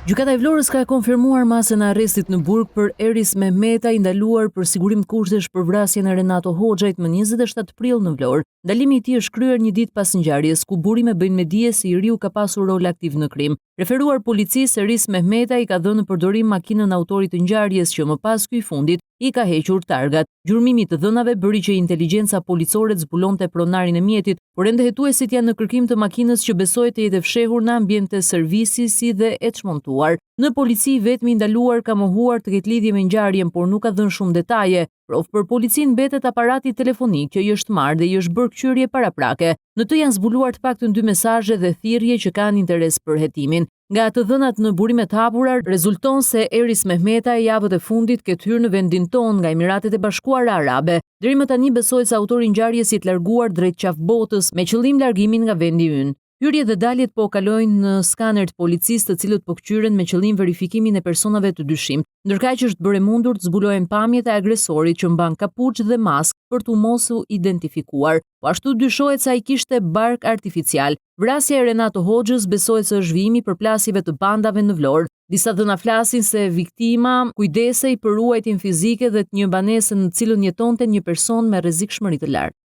Gjykata e Vlorës ka konfirmuar masën e arrestit në burg për Eris Mehmeta, i ndaluar për sigurim të kushtesh për vrasjen e Renato Hoxhait më 27 prill në Vlorë. Ndalimi i tij është kryer një ditë pas ngjarjes, ku burime bëjnë me dije se i riu ka pasur rol aktiv në krim. Referuar policisë, Eris Mehmeta i ka dhënë në përdorim makinën e autorit të ngjarjes, që më pas këtij fundit i ka hequr targat. Gjurmimi të dhënave bëri që inteligjenca policore të zbulonte pronarin e mjetit, por ende hetuesit janë në kërkim të makinës që besohet të jetë e fshehur në ambjente servisi si dhe e çmontuar. Në polici vetmi i ndaluar ka mohuar të ketë lidhje me ngjarjen, por nuk ka dhënë shumë detaje. Provë për policinë mbetet aparati telefonik që i është marrë dhe i është bërë kqyrje paraprake. Në të janë zbuluar të paktën 2 mesazhe dhe thirrje që kanë interes për hetimin. Nga të dhënat në burime të hapura, rezulton se Eris Mehmeta e javët e fundit ketë hyrë në vendin tonë nga Emiratet e Bashkuara Arabe. Deri më tani besohet se autori i ngjarjes i të larguar drejt qafbotës me qëllim largimin nga vendi ynë. Hyrjet dhe daljet po kalojnë në skaner të policisë, të cilët po kqyren me qëllim verifikimin e personave të dyshimt, ndërkaq që është bërë e mundur të zbulohen pamjet e agresorit që mban kapuç dhe maskë për t'u mosu identifikuar. Po ashtu dyshohet se ai kishte bark artificial. Vrasja e Renato Hoxhës besohet se është vijimi i përplasjeve të bandave në Vlorë. Disa dhëna flasin se viktima kujdesej për ruajtjen fizike dhe të një banese në cilën jetonte një person me rrezikshmëri të lartë.